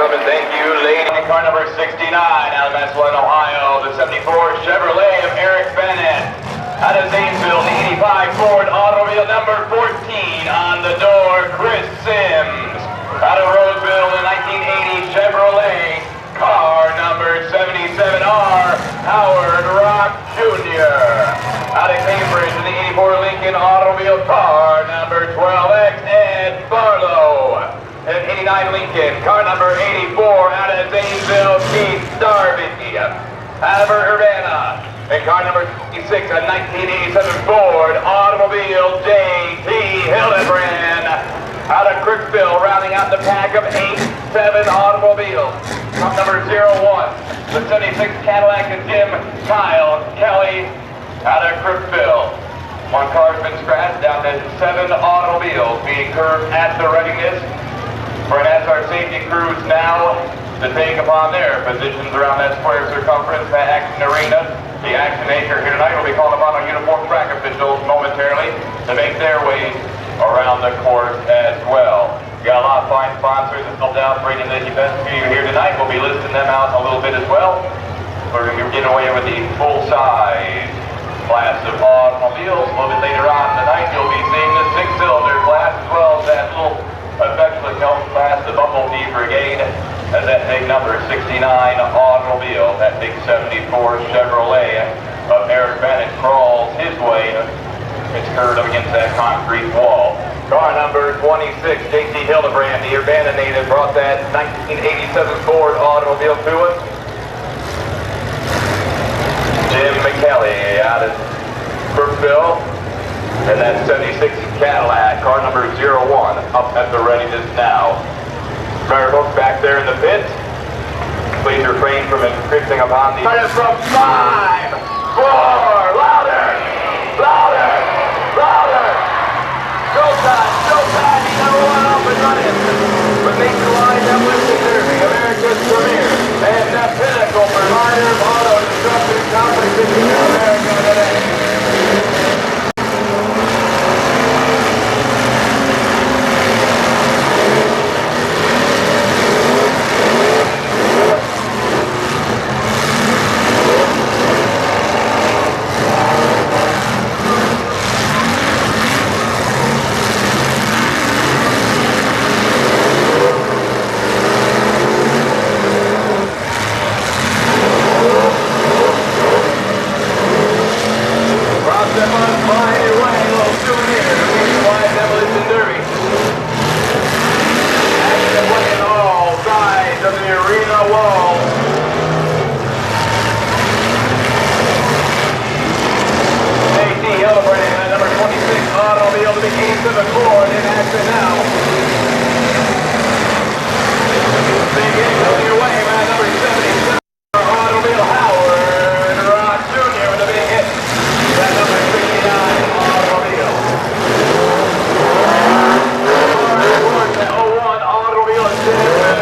gentlemen, thank you, lady. Car number 69 out of Massillon, Ohio, the 74 Chevrolet of Eric Bennett. Out of Zanesville, the 85 Ford automobile number 14 on the door, Chris Sims. Out of Roseville, the 1980 Chevrolet, car number 77R, Howard Rock Jr. Out of Cambridge, in the 84 Lincoln automobile, car number 12X, Ed Barlow. An 89 Lincoln, car number 84, out of Zanesville, Keith Darby. Out of Urbana, and car number 26, a 1987 Ford automobile, J.T. Hildebrand. Out of Crookville, rounding out the pack of 8-7 automobiles. Car number 01, the 76 Cadillac of Jim Kyle Kelly. Out of Crookville. One car's been scratched, down to 7 automobiles being curved at the readiness for an SR safety crews now to take upon their positions around that square circumference, that action arena. The action anchor here tonight will be called upon our uniformed track officials momentarily to make their way around the course as well. We got a lot of fine sponsors that helped out bringing this event to you here tonight. We'll be listing them out a little bit as well. We're going to be getting away with the full-size class of automobiles. A little bit later on in the night, you'll be seeing the 6-cylinder class as well as that little affectionately known class, the Bumblebee Brigade, as that big number 69 automobile, that big 74 Chevrolet of Eric Bennett crawls his way. It's curved up against that concrete wall. Car number 26, J.T. Hildebrand, the Urbana native, brought that 1987 Ford automobile to us. Jim McKelly out of Brookville. And that 76 Cadillac, car number 01, up at the readiness now. Sorry, folks, back there in the pit. Please refrain from encrypting upon the... From 5, 4, louder, louder, louder. Showtime, showtime, the number 1 up and running. With nationwide Demolition Derby, America's premier, and the pinnacle provider of auto destruction competition in America today.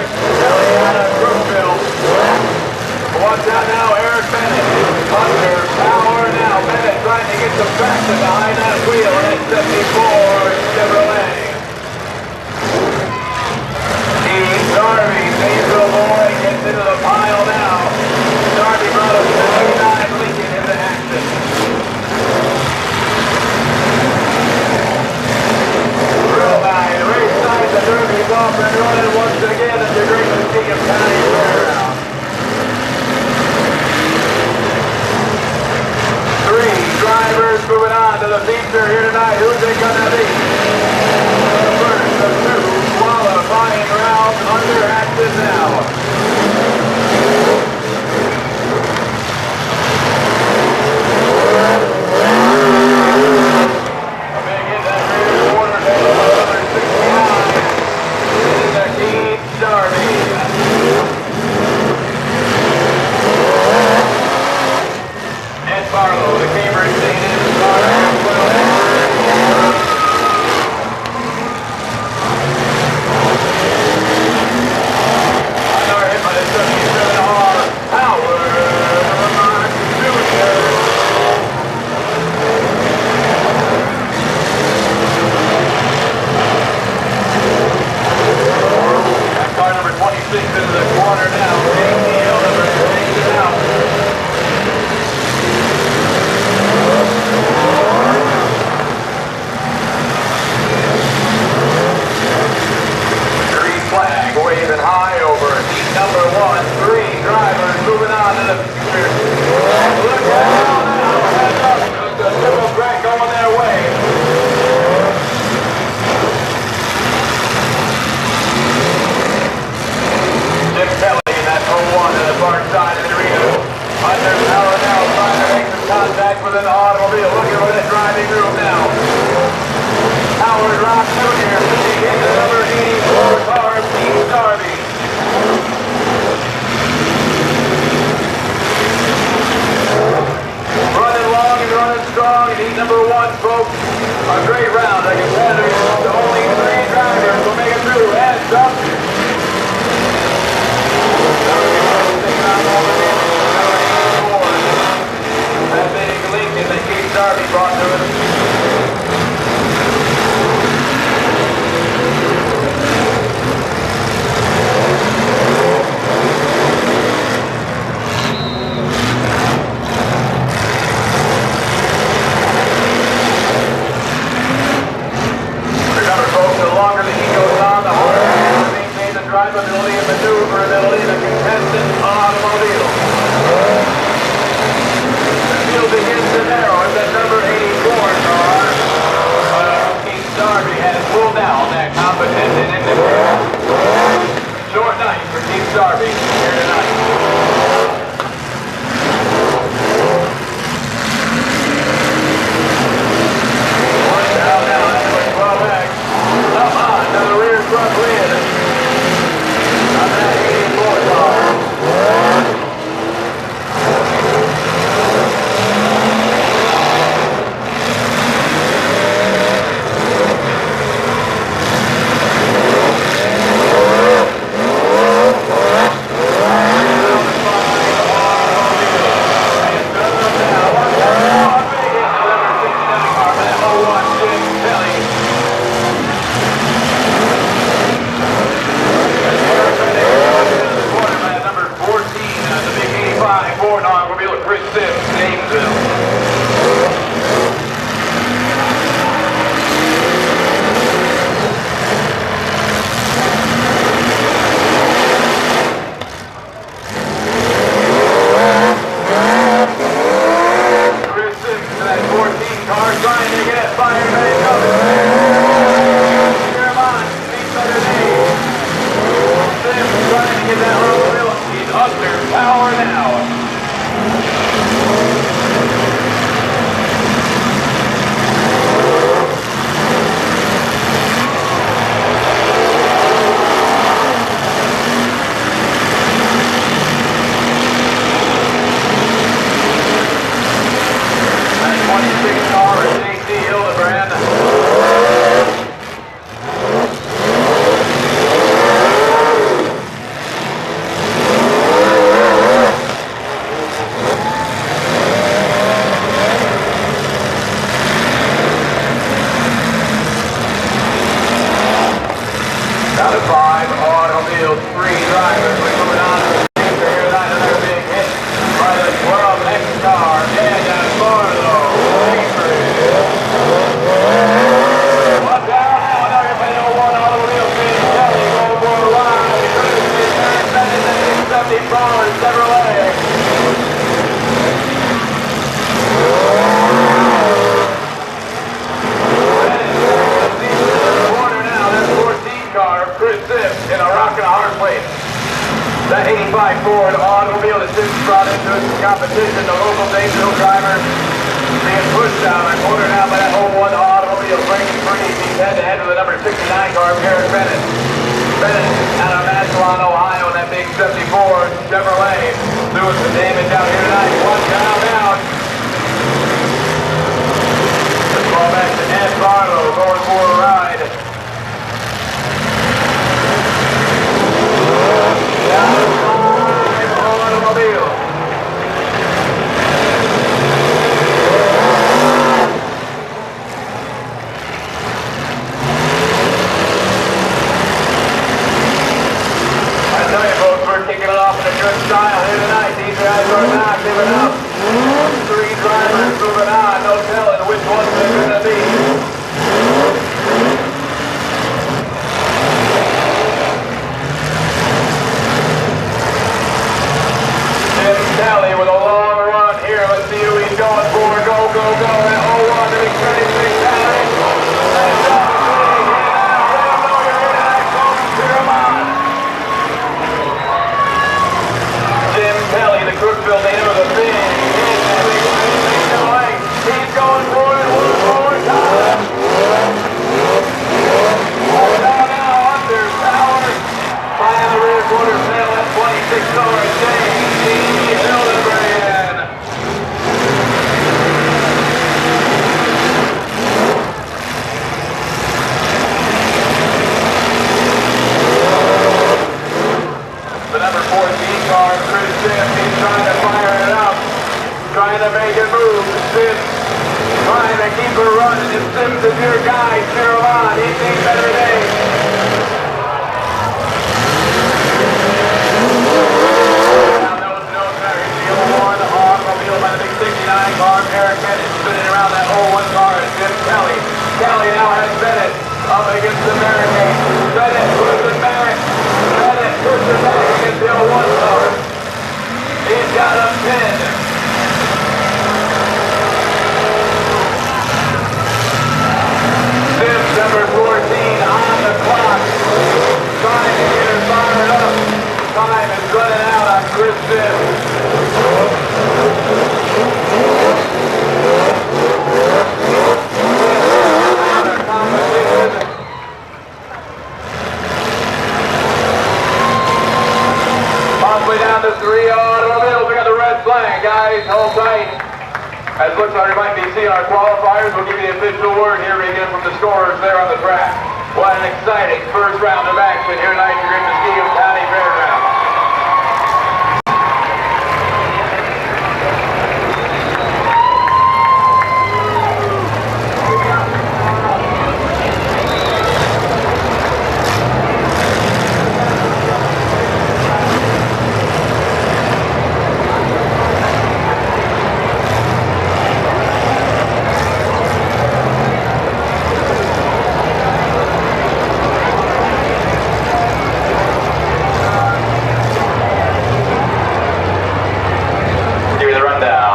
Kelly out of the corner now. ATL number 6 out. Green flag waving high over heat number 1. 3 drivers moving on to the future. Look out now. Heads up. The triple threat going their way. Jim Kelly, that's 0-1 to the far side of the arena. Under power now, trying to make some contact with an automobile. Looking for that driving room now. Howard Rock Jr. pushing into number 84 car, Pete Darby. Running long and running strong in heat number 1, folks. A great round. The competitors, only 3 drivers will make it through. Heads up. That big Lincoln that Keith Darby brought to us. Remember, folks, the longer the heat goes on, the harder it is to maintain the drivability and maneuverability of the contestant automobile. The field begins to narrow as that number 84 car. Keith Darby has pulled down that competition in the short night for Keith Darby here tonight. Down now, that's number 12X. Up on to the rear front lid. On that 84 car. That 85 Ford automobile that just brought into its competition, the local Daysville driver being pushed down a corner now by that 01 automobile, breaking free. He's head-to-head with the number 69 car, Eric Bennett. Bennett out of Massillon, Ohio, in that big 74 Chevrolet, doing some damage out here tonight. One down. Let's call back to Ed Barlow going for a ride. Automobile. I tell you folks, here in style here tonight. These guys are not giving up. Three drivers moving on. No telling which ones they're going to be. Jim Kelly with a long run here. Let's see who he's going for. Go, go, go. And 0-1 to be Kelly. Brookville native with a big hit. He's going for it one more time. Down now under power. Flying the rear quarter panel at 26 J.T. Hildebrand. The number 14 car, Chris Sims, he's trying to fire it up, trying to make it move. Sims trying to keep her running. If Sims is your guy, cheer him on. He's seen better days. Now nose to nose there. Here's the 0-1 automobile by the big 69 car. Eric Bennett spinning around that 0-1 car. And Jim Kelly. Kelly now has Bennett up against the barricade. Bennett puts it back. Bennett puts it back against the 0-1 car. He's got a pin. Sims, number 14, on the clock. Trying to get her fired up. Time is running out on Chris Sims. Possibly down to 3 automobiles. We got the red flag, guys. Hold tight. As it looks like we might be seeing our qualifiers, we'll give you the official word here again from the scorers there on the track. What an exciting first round of action here tonight here in Muskingum County Fairgrounds.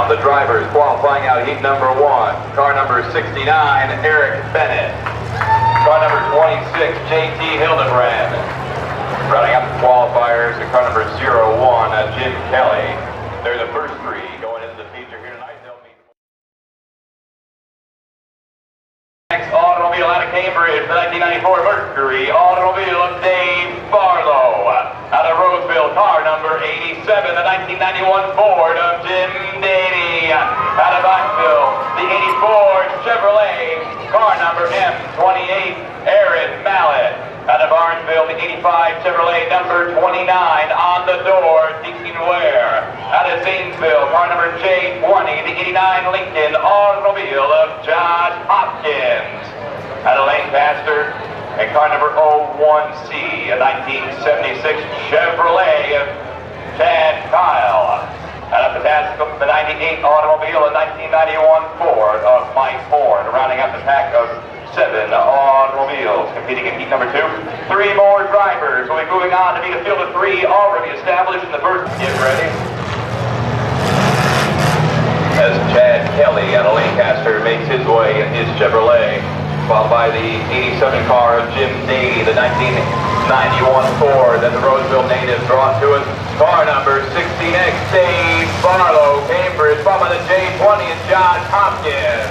The drivers qualifying out heat number 1. Car number 69, Eric Bennett. Car number 26, J.T. Hildebrand. Running up the qualifiers, the car number 01, Jim Kelly. They're the first 3 going into the feature here tonight. They'll meet next automobile out of Cambridge, the 1994 Mercury automobile of Dave Barlow. Out of Roseville, car number 87, the 1991 Ford of Jim Dady. Out of Oakville, the 84 Chevrolet, car number M28, Aaron Mallett. Out of Barnesville, the 85 Chevrolet, number 29 on the door, Deacon Ware. Out of Zanesville, car number J20, the 89 Lincoln automobile of Josh Hopkins. Out of Lancaster, and car number 01C, a 1976 Chevrolet of Chad Kyle. Out of Pataskam, the 98 automobile, a 1991 Ford of Mike Ford, rounding out the pack of 7 automobiles competing in heat number 2. 3 more drivers will be moving on to meet a field of 3 already established in the first. Get ready. As Chad Kelly out of Lancaster makes his way in his Chevrolet, followed by the 87 car of Jim Dady, the 1991 Ford that the Roseville native brought to us. Car number 16X, Dave Barlow, Cambridge, followed by the J20 and Josh Hopkins.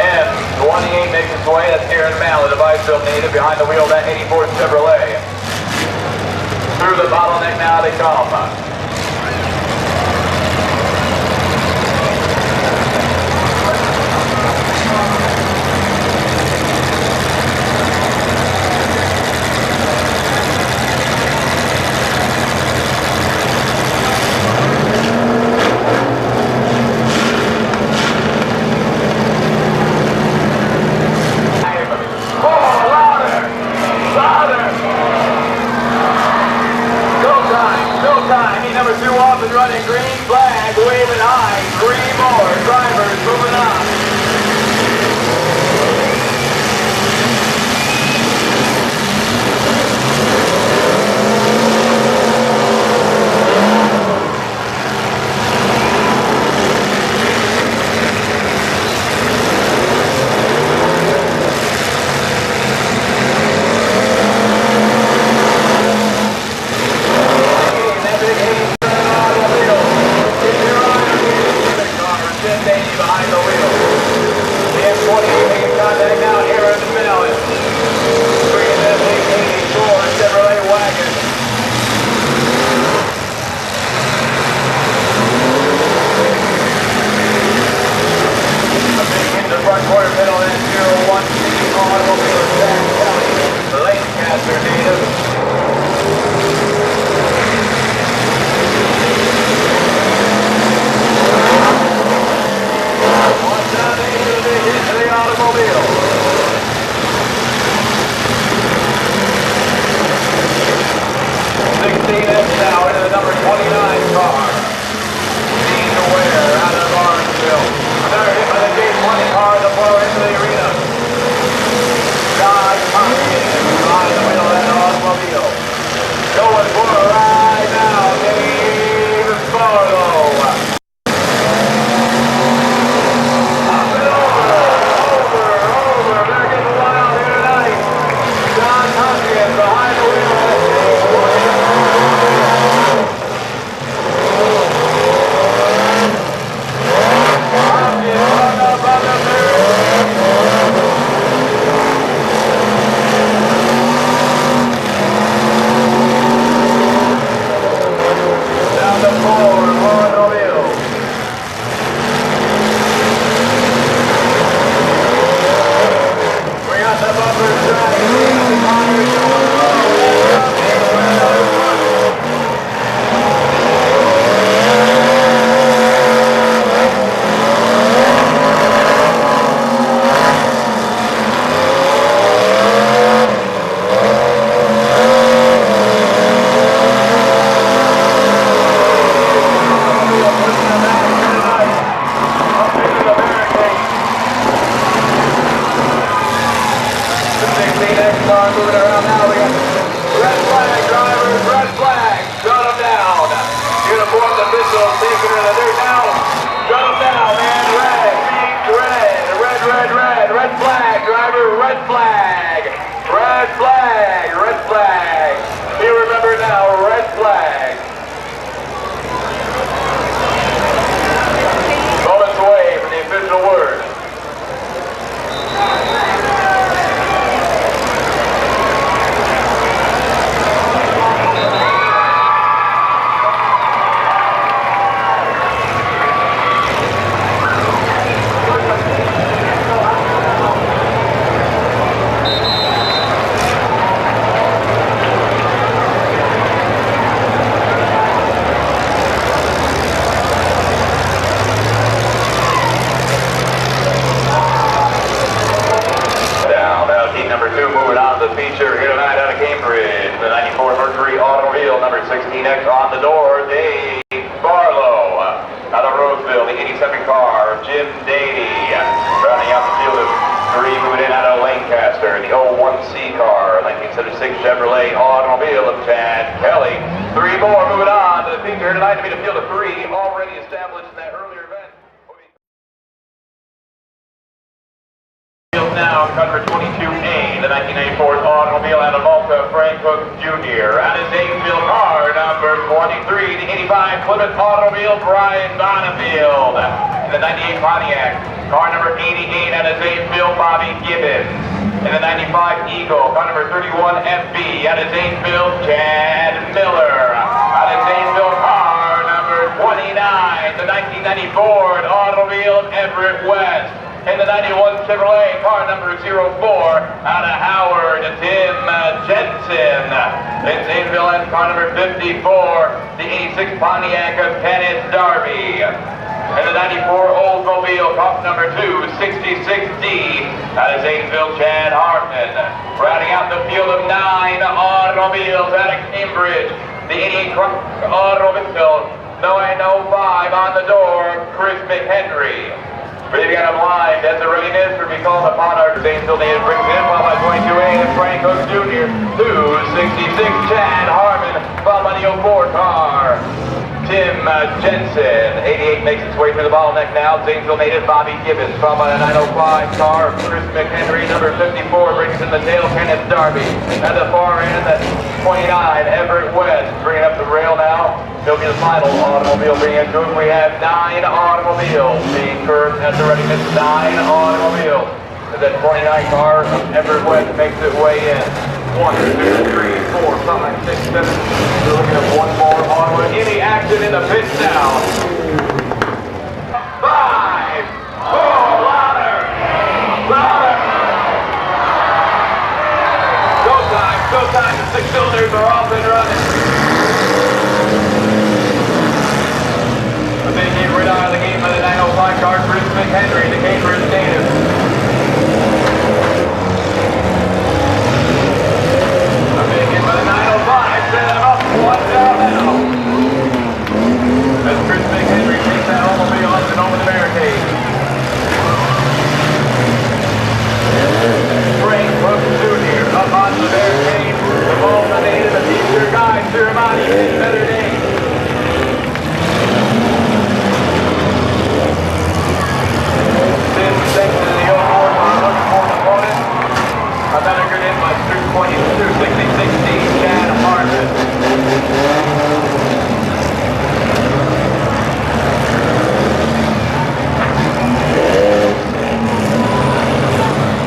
M28 makes its way, that's Aaron Mallett, a Viceville native, behind the wheel of that 84 Chevrolet. Through the bottleneck now they come. Louder! Louder! Go time! No time. Heat number 2 off and running. Green flag waving high. 3 more drivers moving on. Behind the wheel. The F-28 making contact now here in the finale. Bringing this 884 Chevrolet wagon. In the front quarter middle, that 01C automobile of San Kelly, Lancaster native. Automobile. 16X now into the number 29 car. Dean Ware out of Orangeville. Another hit by the J20 car to blow into the arena. John Muskingum behind the wheel of that automobile. Going for a ride now, Dave Barlow. Behind the wheel of down the floor, automobile. We got the bumper track. Moving around now, we got red flag drivers, red flag, shut them down. Uniformed officials taking her to the dirt now. Shut them down, man. Red flag, driver, red flag. Red flag, red flag. You remember now, red flag. Moments away from the official word. Feature here tonight out of Cambridge, the 94 Mercury automobile, number 16X on the door, Dave Barlow. Out of Roseville, the 87 car, Jim Dady. Rounding out the field of 3, moving in out of Lancaster, the 01C car, 1976 Chevrolet automobile of Chad Kelly. 3 more moving on to the feature here tonight to be the field of 3, already established in that earlier event. Now, car number 22A, the 1994 automobile out of Malta, Frank Cook Jr. Out of Zanesville, car number 23, the 85 Plymouth automobile, Brian Bonneville. In the 98 Pontiac, car number 88 out of Zanesville, Bobby Gibbons. In the 95 Eagle, car number 31 FB out of Zanesville, Chad Miller. Out of Zanesville, car number 29, the 1990 Ford automobile, Everett West. In the 91 Chevrolet, car number 04, out of Howard, Tim Jensen. In Zanesville, and car number 54, the 86 Pontiac of Kenneth Darby. In the 94 Oldsmobile, car number 2, 66D, out of Zanesville, Chad Hartman. Rounding out the field of 9 automobiles out of Cambridge, the The 88 automobile, 905 on the door, Chris McHenry. Breathing out of line, that's a readiness for be called upon our Zanesville native brings in, followed by 22A and Frank Hook Jr. 266, Chad Harmon, followed by the 04 car. Tim Jensen, 88 makes its way through the bottleneck now. Zanesville native Bobby Gibbons, followed by the 905 car. Chris McHenry, number 54, brings in the tail. Kenneth Darby. At the far end, that's 29, Everett West, bringing up the rail now. He'll be the final automobile being into it. We have 9 automobiles being curved at the readiness. 9 automobiles. And that 29 car of Everett West makes its way in. 1, 2, 3, 4, 5, 6, 7. We're looking at one more auto. Any action in the pits now. 5, 4, louder. Louder. Go time, go time. The 6 cylinders are off and running. A big game right out of the game by the 905 car, Chris McHenry, the Cambridge native. A big game by the 905, set him up, one down now. As Chris McHenry takes that automobile up and over the barricade. Frank Hook Jr. up on the barricade. The ball the native, the future guy, ceremonies, better days. Another good hit by 260-60, Chad Harmon.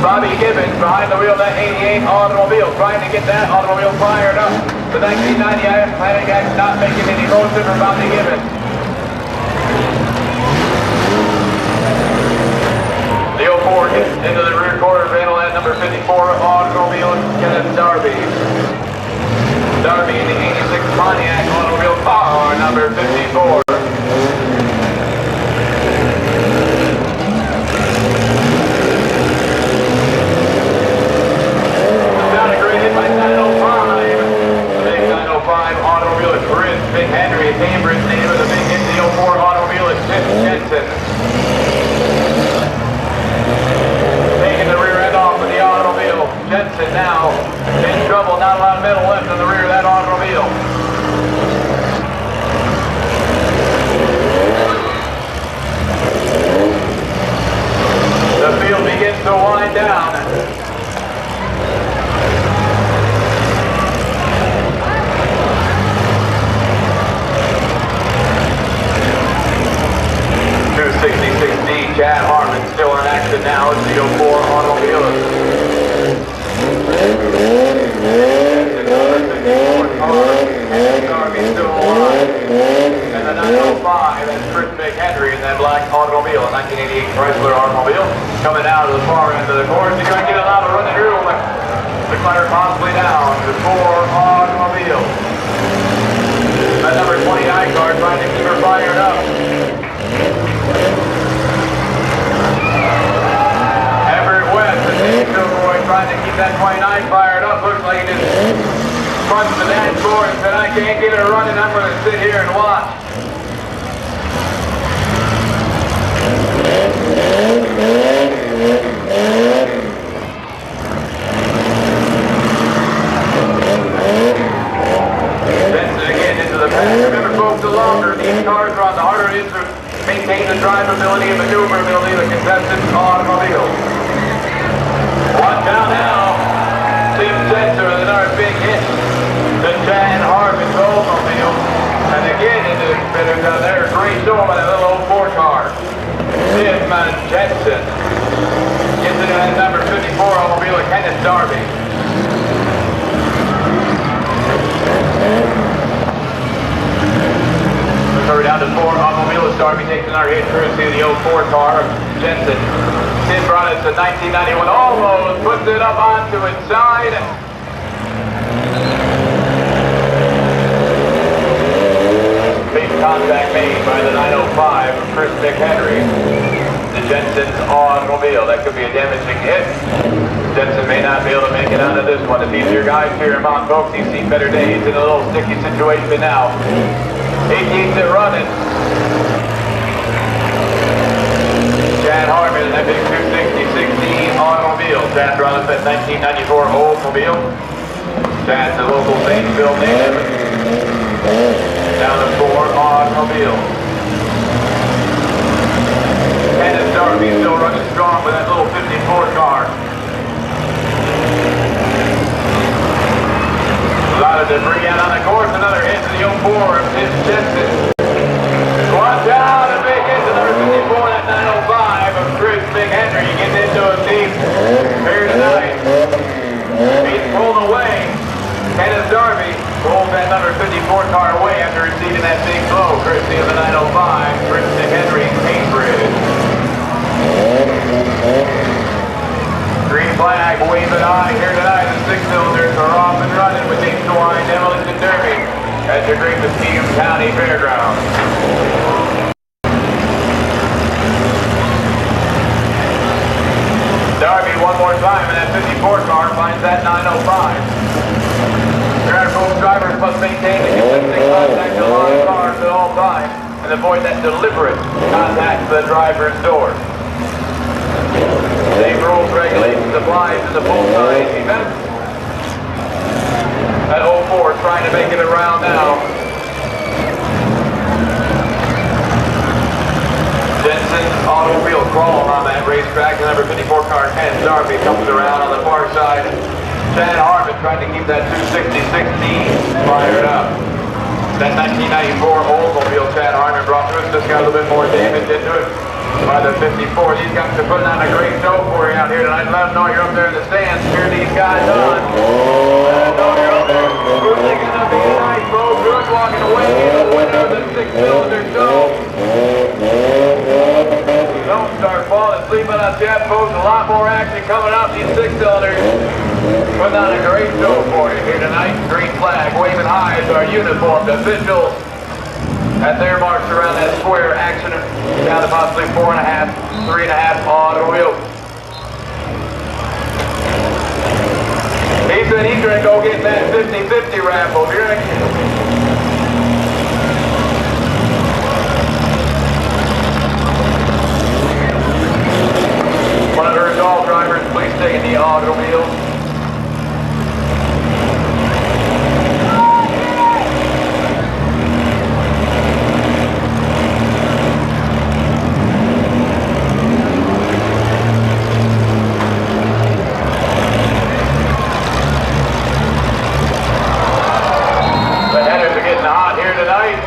Bobby Gibbons behind the wheel of that 88 automobile, trying to get that automobile fired up. The 1990 Planning not making any motion for Bobby Gibbons. The 04 hit into the rear quarter panel at number 54 automobile, Kenneth Darby. Darby in the 86 Pontiac automobile car, number 54. Not a great hit by 905. The big 905 automobile is Chris McHenry, Cambridge native of the big hit. The 04 automobile is Tim Jensen. Jensen now in trouble, not a lot of metal left in the rear of that automobile. The field begins to wind down. .266D, Chad Harmon still in action now as the 04 automobile. And the 905, that's Chris McHenry in that black automobile, a 1988 Chrysler automobile, coming out of the far end of the course. He's going to get a lot of running room. The clutter possibly down to 4 automobiles. That number 29 car trying to keep her fired up. Everett West, the Nashville boy, trying to keep that 29 fired up. Looks like he just punched the dashboard and said, I can't get her running, I'm going to sit here and watch. Benson again into the pack. Remember folks, the longer these cars run, the harder it is to maintain the drivability and maneuverability of the contestant's automobile. One down now. Tim Jensen with another big hit to Chad Harmon's automobile. And again into the spinners down there. Great show by that little 04 car. Tim Jensen gets into that number 54 automobile of Kenneth Darby. We're down to 4 automobiles. Darby takes another hit courtesy of the 04 car of Jensen. Tim brought it to 1991, almost puts it up onto its side. Big contact made by the 905 of Chris McHenry. to Jensen's automobile. That could be a damaging hit. Jensen may not be able to make it out of this one. If he's your guy, cheer him on, folks. He's seen better days in a little sticky situation now. He keeps it running. Chad Harmon, that big 260-16 automobile. Chad brought us that 1994 Oldsmobile. Chad's a local Zanesville native. Down to 4 automobile. Dennis Darby still running strong with that little 54 car. A lot of debris out on the course. Another hit to the 04 of Tim Jensen. Watch out, a big hit to number 54, that 905 of Chris Big Henry. Getting into a deep here tonight. He's pulled away. Dennis Darby pulled that number 54 car away after receiving that big blow. Courtesy of the 905, Chris Big Henry, Cambridge. Green flag waving high here tonight. The 6-cylinders are off and running with the Demolition Derby at the great Muskingum County Fairgrounds. Darby one more time, and that 54 car finds that 905. Both drivers must maintain the consistent contact to the cars at all times and avoid that deliberate contact to the driver's door. Same rules, regulations applies in the full-size event. That 04 trying to make it around now. Jensen's automobile crawling on that racetrack. The number 54 car, Ken Darby, comes around on the far side. Chad Harmon trying to keep that 260-16 fired up. That 1994 Oldsmobile Chad Harmon brought to us just got a little bit more damage into it by the 54. These guys are putting on a great show for you out here tonight. Let them know you're up there in the stands. Cheer these guys on. Let them know you're up there. We're thinking of being nice, folks. Good walking away. The winner of the 6-cylinder show. Don't start falling asleep on us yet, folks. A lot more action coming up. These 6-cylinders putting on a great show for you here tonight. Green flag waving high as our uniformed officials at their marks around that square. Action down to possibly 4.5, 3.5 automobiles. He said he's going to go get that 50-50 raffle. Here one of her all drivers, please stay in the automobile. The headers are getting hot here tonight.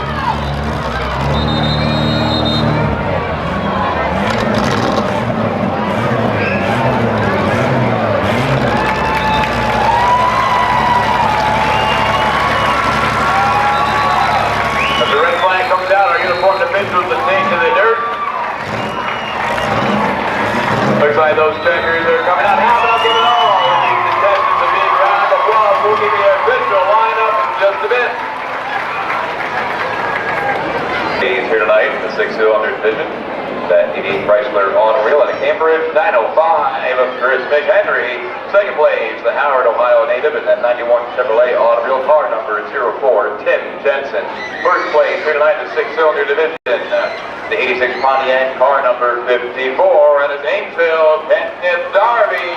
Officials that take to the dirt. Looks like those checkers are coming out. How about giving all of these contestants a big round of applause? We'll give you their official lineup in just a bit. He's here tonight in the 6-cylinder division. That 88 Chrysler automobile and a Cambridge 905 of Chris McHenry. Second place, the Howard, Ohio native, and that 91 Chevrolet automobile car number 04, Tim Jensen. First place here tonight in the 6-cylinder division, the 86 Pontiac car number 54, and a Zanesville, Kenneth Darby.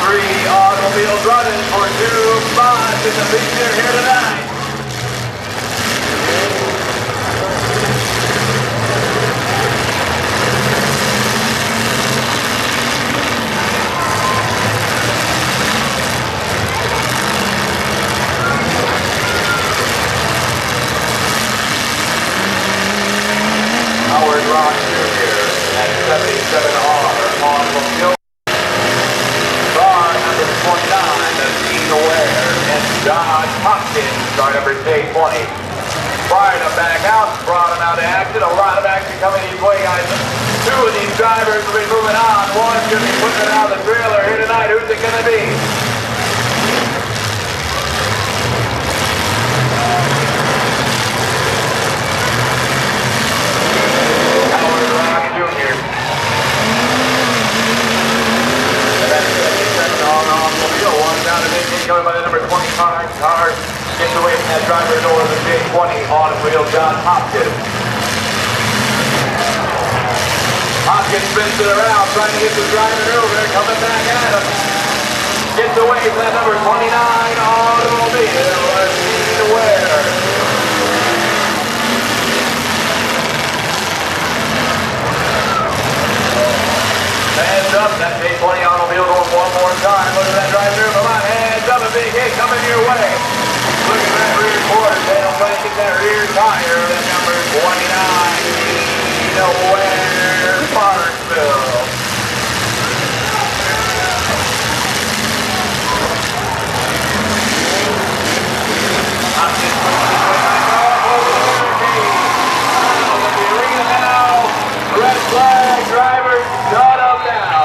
3 automobiles running for 2 spots in the feature here tonight. Howard Rock Jr. at 77R automobile. Car number 29, that's Dean Ware, and John Hopkins, car number J20. Fired him back out, brought him out of action. A lot of action coming each way, guys. 2 of these drivers will be moving on. One's going to be putting it out of the trailer here tonight. Who's it going to be? Howard Rock Jr. And that's 77 on automobile. One down to Nick, coming by the number 20 car. Gets away from that driver door of the J20 automobile, John Hopkins. Hopkins spins it around, trying to get the driver over, coming back at him. Gets away from that number 29 automobile, Dean Ware. Hands up, that J20 automobile going one more time. Look at that driver, come on, hands up, a big hit coming your way. Look at that rear quarter tail, trying to get that rear tire, that number 29, Dean Ware, Parksville. Hopkins pushing his way back up over the barricade. Out of the arena now. Red flag, driver, shut up down.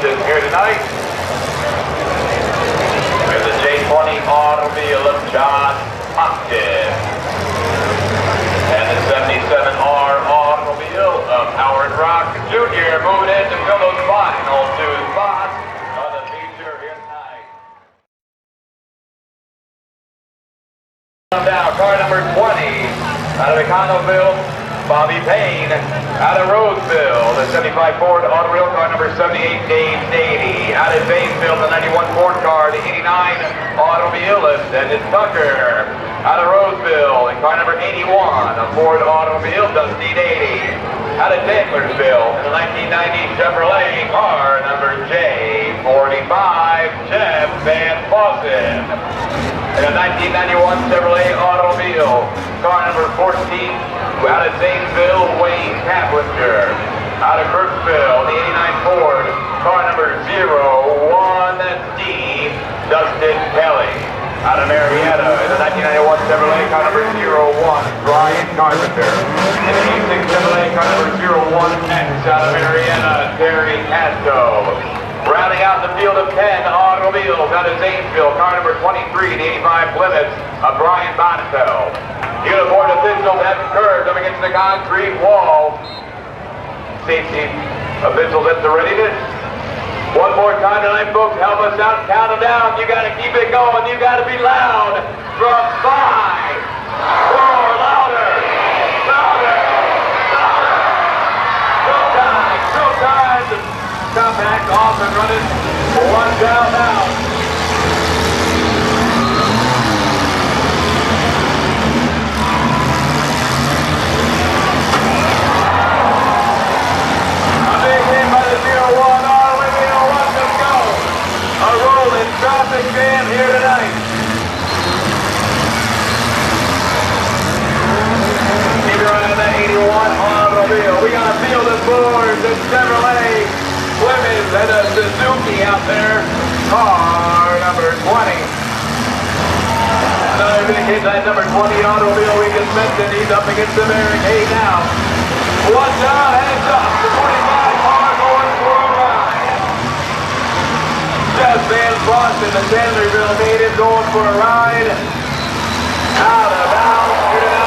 Here tonight is the J20 automobile of John Hopkins and the 77R automobile of Howard Rock Jr. moving in to fill those final 2 spots on the feature here tonight. Now, car number 20 out of Econoville, Bobby Payne. Out of Roseville, the 75 Ford automobile, car number 78, Dave Nady. Out of Zanesville, the 91 Ford car, the 89 automobilist, Dennis Tucker. Out of Roseville, and car number 81, a Ford automobile, Dusty Nady. Out of Chandlersville, in the 1990 Chevrolet, car number J45, Jeff Van Fossen. In a 1991 Chevrolet automobile, car number 14, out of Zanesville, Wayne Kaplinger. Out of Kirksville, the 89 Ford, car number 01D, Dustin Kelly. Out of Marietta, in the 1991 Chevrolet, car number 01, Brian Carpenter. In the 86 Chevrolet, car number 01X, out of Marietta, Terry Castro. Rounding out the field of 10 automobiles out of Zanesville, car number 23, the 85 Plymouth, Brian Bonnefeld. Uniformed officials at the curve up against the concrete wall. Safety officials at the readiness. One more time tonight, folks. Help us out and count them down. You got to keep it going. You got to be loud. From 5, 4, louder, louder, louder. Showtime. Compact off and running. 1 down now. Traffic jam here tonight. Keep your eye on that 81 automobile. We got a field of Fords and Chevrolet, Plymouth, and a Suzuki out there. Car number 20. Another indication that number 20 automobile we just mentioned. He's up against the barricade now. One down, heads up. The 25 car going for a ride. Jeff Van Fossen, the Chandlerville native, going for a ride. Out of bounds, here to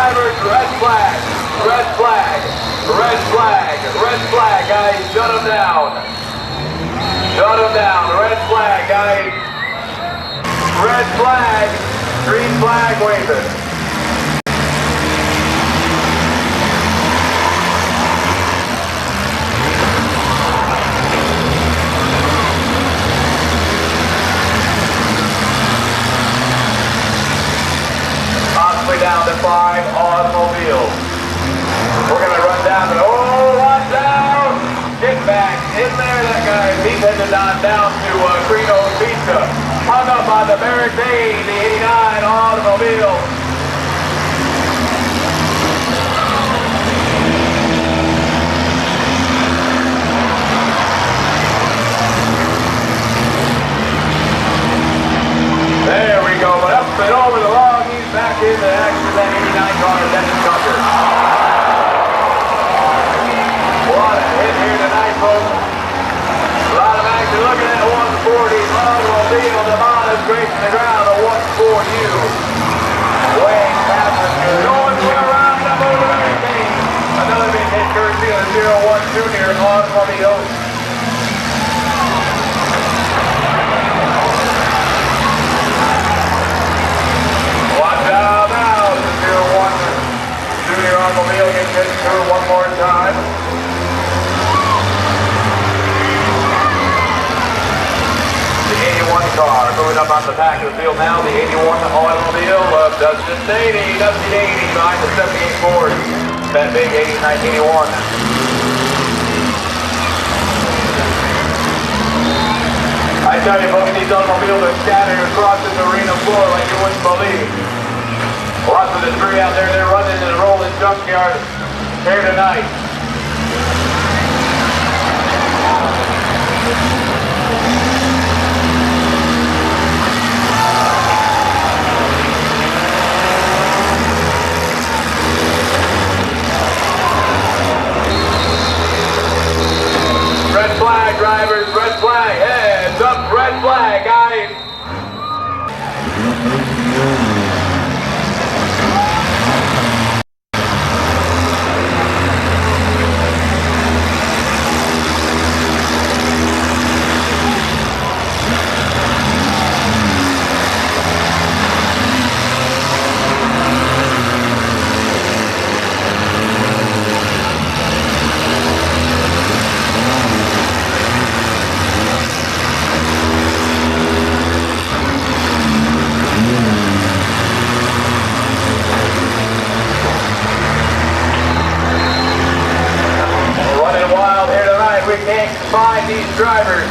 drivers, red flag, red flag, red flag, red flag, guys, shut them down. Shut them down, red flag, guys. Red flag, green flag waving. Possibly down to 5 automobiles. We're going to run down to, oh, watch out! Get back in there, that guy. He's headed on down to Green Pizza. Hung up on the barricade, the 89 automobile. There we go, but up and over the log, he's back in the action. That 89 car is at the cover. What a hit here tonight, folks. A lot of action looking at 140 automobile. The mod is grazing the ground. A 140U. Wayne passenger going for a round up over the barricade. Another big hit courtesy of the 01 Junior automobile. Watch out now. The 01 Junior automobile gets hit through one more time. The 81 car moving up on the back of the field now. The 81 automobile of Dustin Beatty. Dusty Beatty behind the 78 Ford. That big 1981. I tell you, folks, these automobiles are scattered across this arena floor like you wouldn't believe. Lots of debris out there. They're running in the rolling junkyard here tonight. Red flag, drivers, red flag, heads up, red flag, guys. Find these drivers.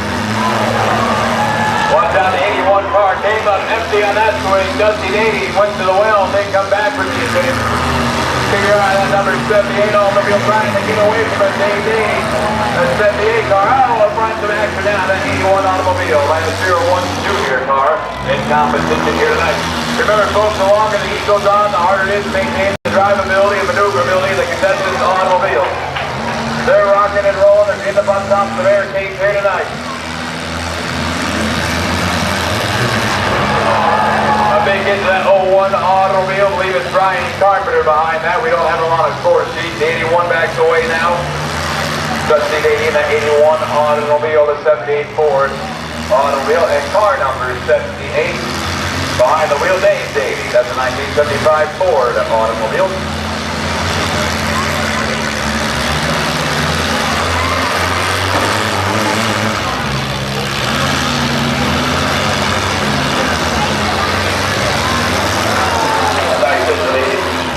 Watch out, the 81 car came up empty on that swing. Dusty Beatty went to the well. They come back with you. Figure out that number 78 automobile trying to get away from us. Beatty. That 78 car. Oh, we'll find some action now. That 81 automobile. That 01 Junior car in competition here tonight. Remember, folks, the longer the heat goes on, the harder it is to maintain the drivability and maneuverability of the contestants' automobile. They're rocking and rolling. They're getting up on top of the barricades here tonight. A big hit to that 01 automobile. I believe it's Brian Carpenter behind that. We don't have him on a score sheet. The 81 backs away now. Dusty Beatty in that 81 automobile, the 78 Ford automobile, and car number 78. Behind the wheel, Dave Beatty. That's a 1975 Ford automobile.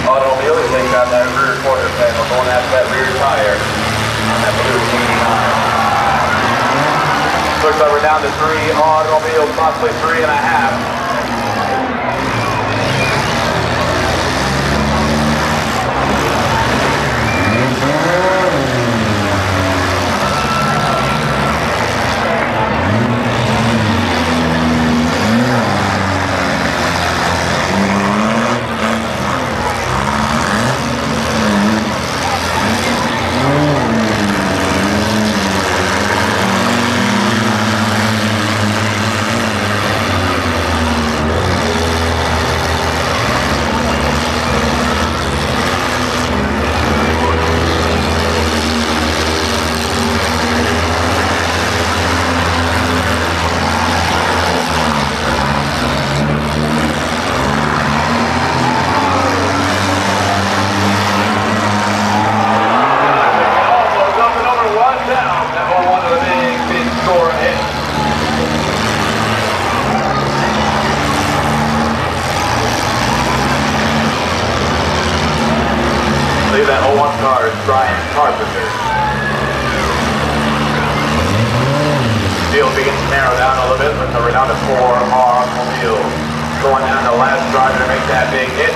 Automobile is taking out that rear quarter panel, going after that rear tire on that blue 89. Looks like we're down to 3 automobiles, possibly 3.5. believe that 01 car is Brian Carpenter. Field begins to narrow down a little bit with we're down to 4 automobiles. Going down the last driver to make that big hit.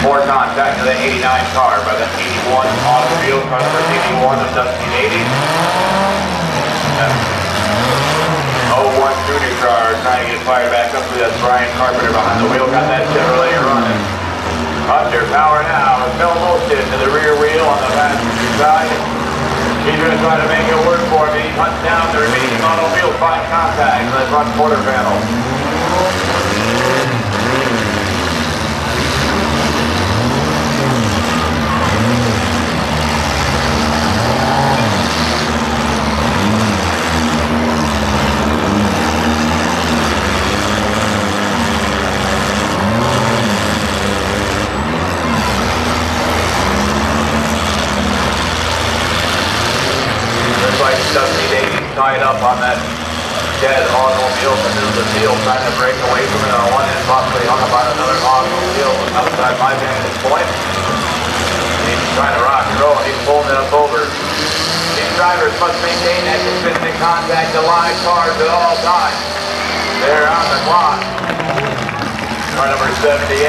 More contact to the 89 car by the 81 automobile, car number 81 of Dusty 80. 01 Junior car trying to get fired back up to that Brian Carpenter behind the wheel. Got that Chevrolet running. Under power now with no motion to the rear wheel on the passenger side. He's going to try to make it work for me. Hunts down the remaining automobile, find contact on the front quarter panel. Dusty Davies tied up on that dead automobile, but there was a deal trying to break away from it on one end, possibly hung up on another automobile outside my vantage point. He's trying to rock and roll, and he's pulling it up over. These drivers must maintain that consistent contact to live cars at all times. They're on the clock. Car number 78,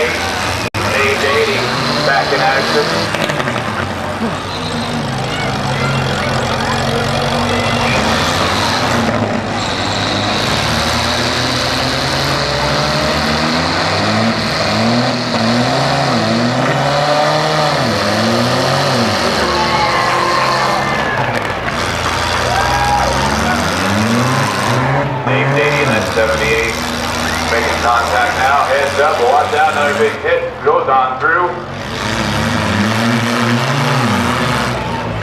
age 80, back in action. Making contact now, heads up, watch out, another big hit, goes on through.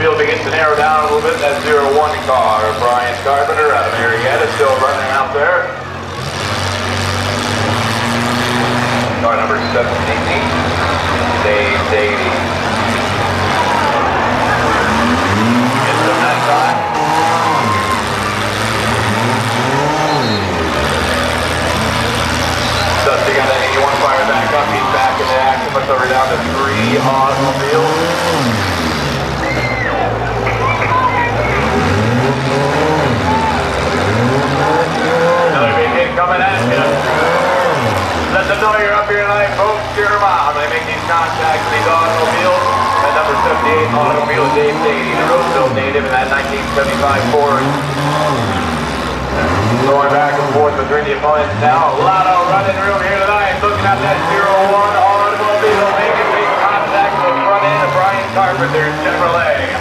Field begins to narrow down a little bit, that 01 car, Brian Carpenter out of Marietta, still running out there. Car number 17, Dave Davey. Gets him that time. Dusty got that 81 fire back up. He's back into action. Looks over down to 3 automobiles. Another big hit coming at you. Let them know you're up here tonight, folks. Cheer them on. They make these contacts with these automobiles. That number 78 automobile, Dave Davey, the Roseville native in that 1975 Ford. Going back and forth between the opponents now. A lot of running room here tonight. Looking at that 01 automobile making big contact with the front end of Brian Carpenter, Chevrolet.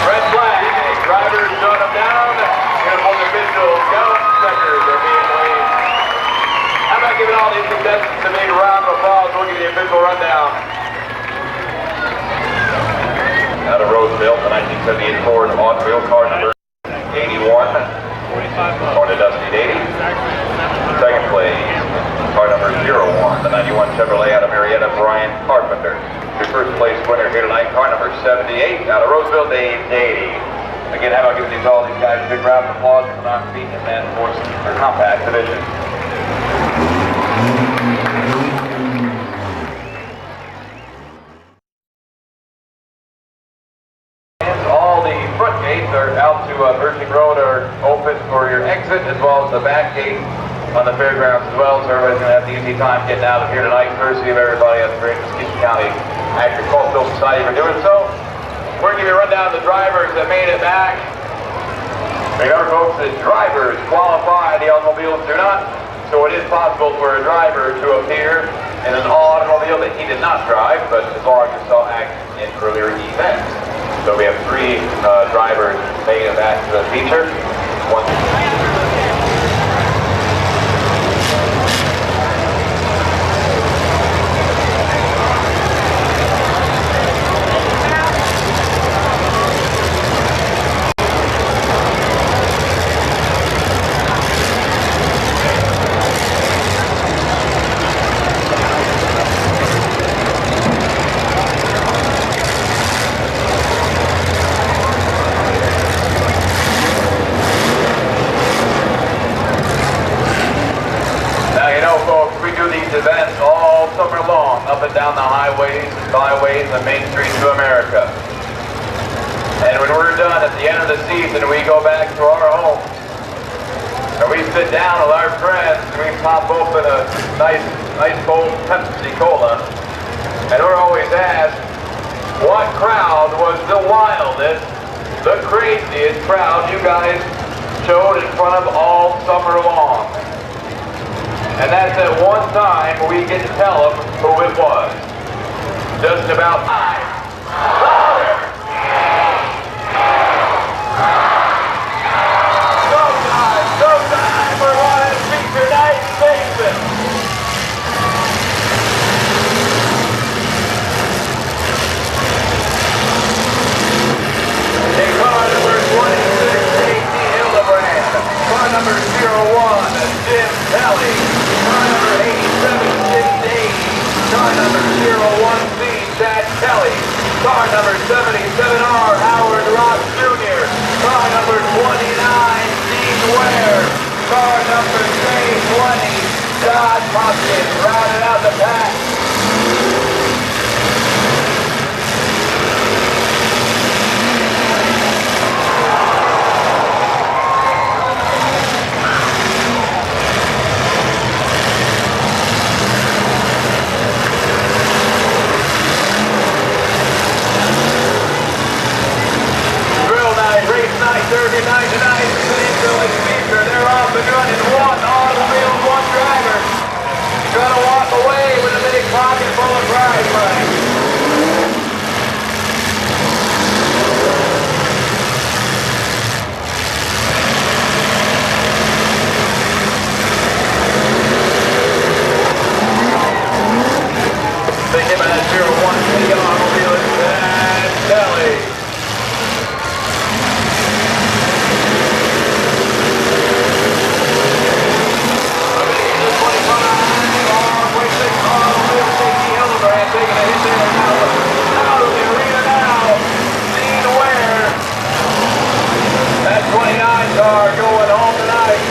Red flag. Drivers shut them down. Uniform officials, gun checkers are being waved. How about giving all these contestants a big round of applause? We'll give you the official rundown. Out of Roseville, the 1978 Ford automobile, car number 81, going to Dusty Davey. Second place, car number 01, the 91 Chevrolet out of Marietta, Brian Carpenter. Your first place winner here tonight, car number 78, out of Roseville, Dave Davey. Again, how about giving all these guys a big round of applause for not beating them in their compact division. All the front gates are out to Birching Road are open for your exit, as well as the back gate on the fairgrounds as well, so everybody's going to have an easy time getting out of here tonight, courtesy of everybody at the Great Muskingum County Agricultural Society for doing so. We're going to give you a rundown of the drivers that made it back. Remember, folks, that drivers qualify, the automobiles do not. So it is possible for a driver to appear in an automobile that he did not drive, but as long as you saw act in earlier events. So we have 3 drivers making it back to the feature. One. And when we're done at the end of the season, we go back to our home. And we sit down with our friends and we pop open a nice cold Pepsi Cola. And we're always asked, what crowd was the wildest, the craziest crowd you guys showed in front of all summer long? And that's at one time we get to tell them who it was. Just about time. Louder! Showtime! We're on a feature night basis. In car number 26, J.T. Hildebrand. Car number 01, Jim Kelly. Car number 87, Jim Davies. Car number 01C, Chad Kelly. Car number 77R, Howard Ross Jr. Car number 29, Dean Ware. Car number J20, John Hopkins, rounding out the pack. Derby night tonight, Peninsula Speaker, they're off and running. One automobile, one driver. Gonna walk away with a big pocket full of prize money. They came out at 01 automobile, and Kelly. Taking a hit there out of the arena now. Dean Ware. That 29 car going home tonight.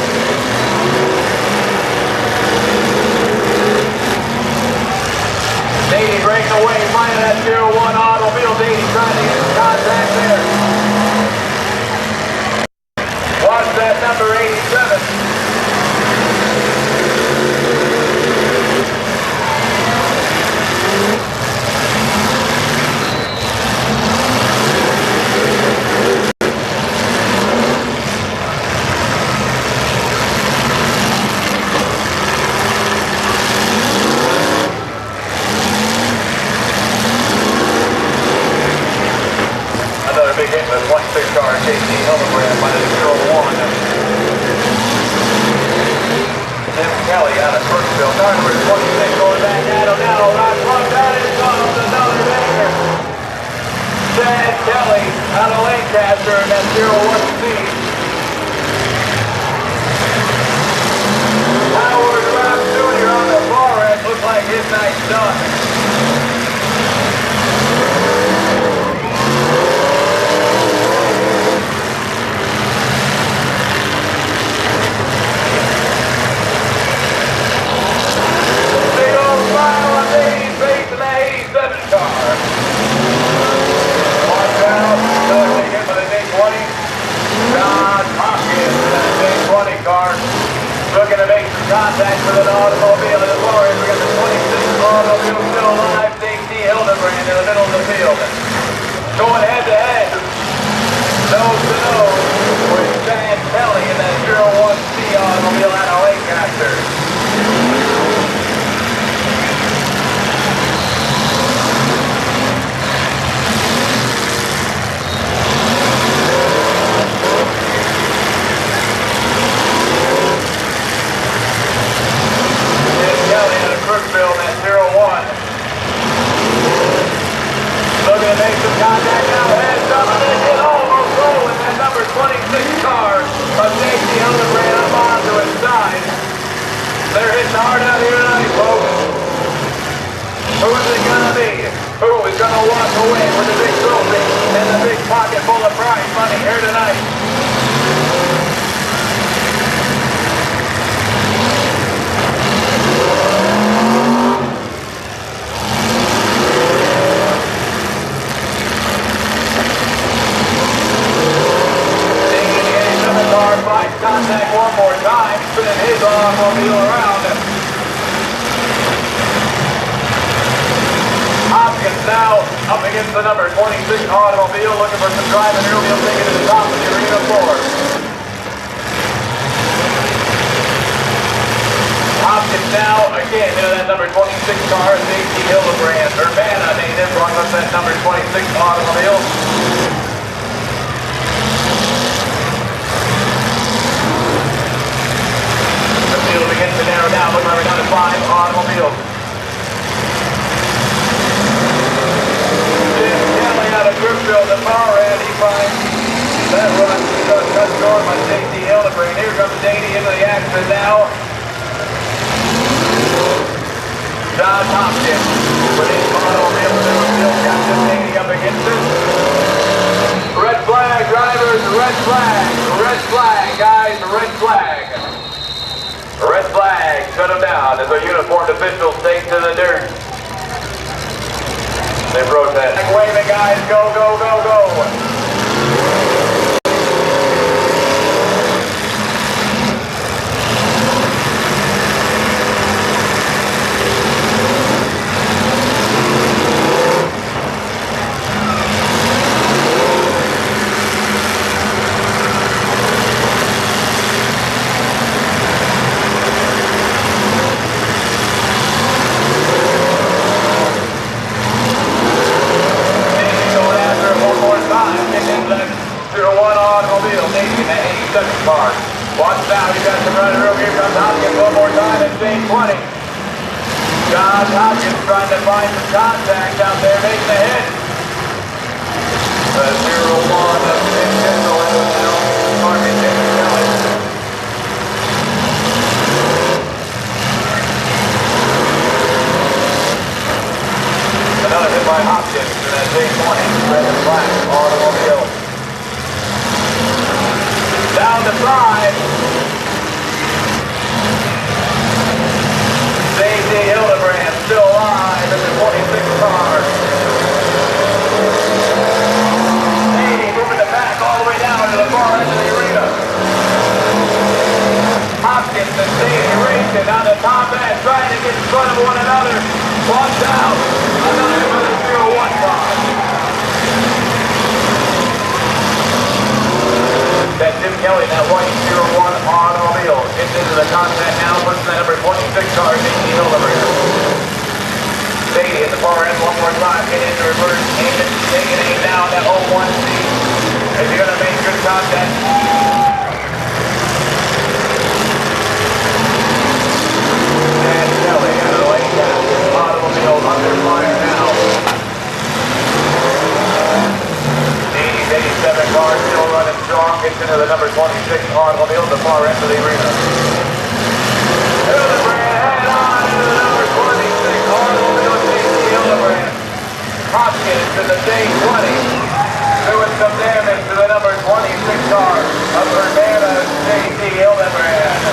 Davey breaking away, finding that 01 automobile. Davey trying to get in contact there. Watch that number 87. Big hit with 1-6 car, J.T. Hildebrand, minus 01. Tim Kelly out of Kirksville, car number 26 going back at him now. Rock plug that is on another banger. Chad Kelly out of Lancaster in that 01C. Howard Rock Jr. on the far end, looks like his night's done. Looking to make some contact with an automobile in the far end. We got the 26 automobile still alive. J.T. Hildebrand in the middle of the field. Going head to head. Nose to nose with Chad Kelly in that 01C automobile out of Lancaster. Brookville, that 01. Looking to make some contact now. Heads up, and they get almost rolling. That number 26 car of J.T. Hildebrand up onto his side. They're hitting hard out here tonight, folks. Who is it going to be? Who is going to walk away with the big trophy and the big pocket full of prize money here tonight? his automobile around. Hopkins now up against the number 26 automobile, looking for some driving room. He'll take it to the top of the arena floor. Hopkins now, again, into that number 26 car, J.C. Hildebrand. Urbana made him run with that number 26 automobile. The field begins to narrow down, looking like we're down to 5 automobiles. Jim Kelly out of Groupville, the far end, he finds that run cut short by J.C. Hildebrand. Here comes Daney into the action now. John Hopkins with his automobile, still got this Daney up against it. Red flag, drivers, red flag, guys, red flag. Red flag, shut them down as our uniformed officials take to the dirt. They protest. Waving, guys, go, go, go, go. Car. Watch out, you got some running room. Here comes Hopkins one more time at J 20. John Hopkins trying to find some contact out there, making a hit. The 0-1 of Jim Kendall now. Target Jim Kelly. Another hit by Hopkins in that J 20. Red and black automobile. Down to 5. J.C. Hildebrand still alive in the 26 car. Daney moving the back all the way down to the far end of the arena. Hopkins and Daney racing on the top end, trying to get in front of one another. Watch out. Another with a 0-1 car. That Jim Kelly, that white 0-1 automobile, gets into the contact now, puts that number 26 car, J.C. Hildebrand. Daney at the far end one more time, get into reverse, taking aim down that 0-1C. If you're going to make good contact. And Kelly out of the lane gap, automobile under fire now. 87 car still running strong, gets into the number 26 automobile at the far end of the arena. Hildebrand head on into the number 26 automobile, J.C. Hildebrand. Hopkins to the J20, doing some damage to the number 26 car of Urbana, J.C. Hildebrand.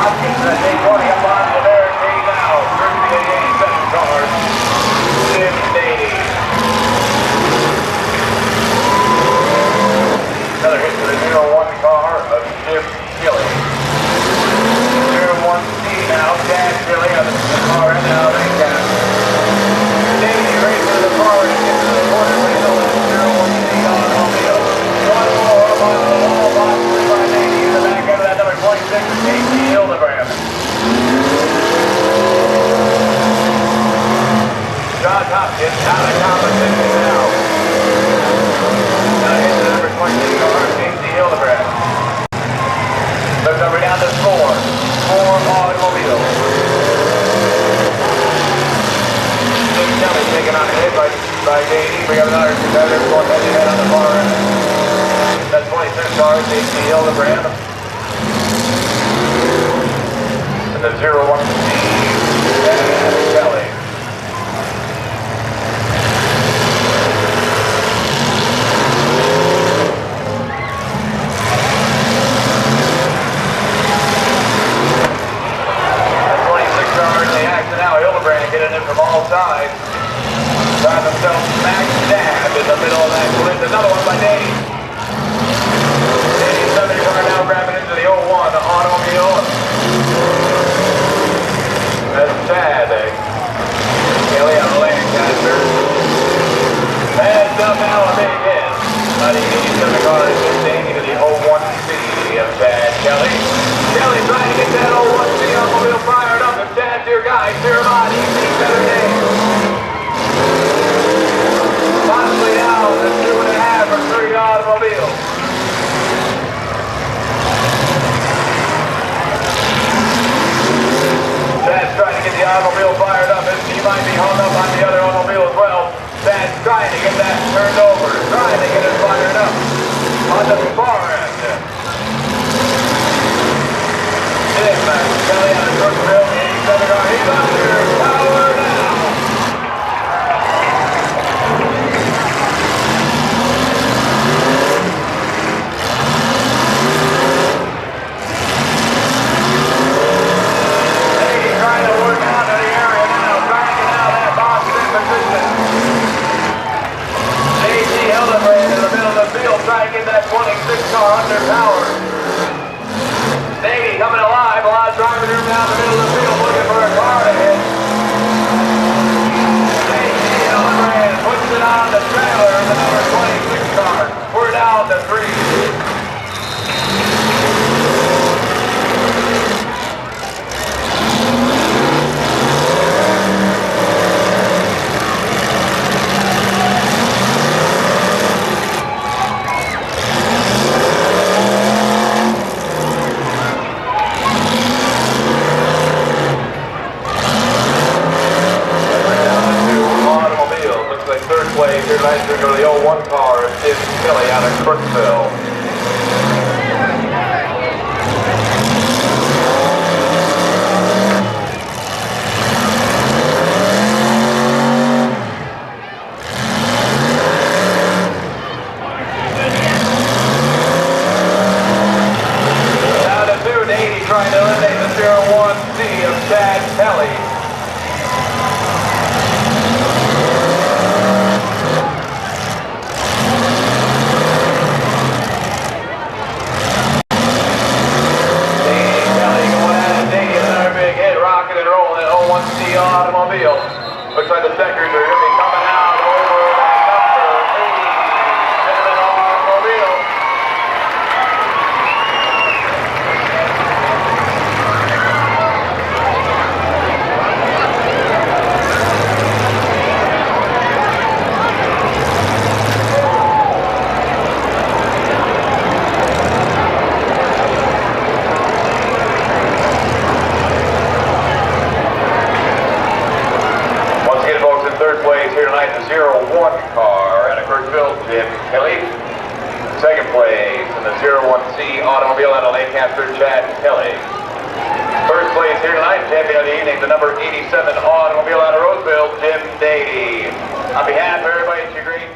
Hopkins at J20 up on the barricade now. Through the 87 car. Jim Daney. Another hit to the 0-1 car of Jim Kelly. 0-1C now. Chad Kelly on the car and now they got Daney racing to the car and gets to the corner window with the 0-1C automobile. One more up on the wall box by Daney in the back end of that number 26 J.C. Hildebrand. John Hopkins out of competition now. Now here's the number 26 car, J.C. Hildebrand. Looks over down to 4 automobiles. Jim Kelly taking on a hit by Daney. We have another competitor going head to head on the far end. That's 26 car, J.C. Hildebrand. And the 0-1C and Kelly. Roseville, the 87 car. He's under power now. He's trying to work out of the area now, trying to get out of that box in position. J.G. Hildebrand in the middle of the field, trying to get that 26 car under power. Navy coming alive, a lot of driving room down the middle of the field looking for a car to hit. J.G. Hildebrand puts it on the trailer in the number 26 car. We're down to 3. Here tonight, we're going to the 01 car of Jim Kelly out of Crooksville. Down to 280, trying to eliminate the 01C of Chad Kelly. Automobile. Looks like the checkers are going to be coming out over that number 87 automobile. Third place here tonight, the 01 car out of Kirksville, Jim Kelly. Second place in the 01C automobile out of Lancaster, Chad Kelly. First place here tonight, champion of the evening, the number 87 automobile out of Roseville, Jim Dady. On behalf of everybody, it's your great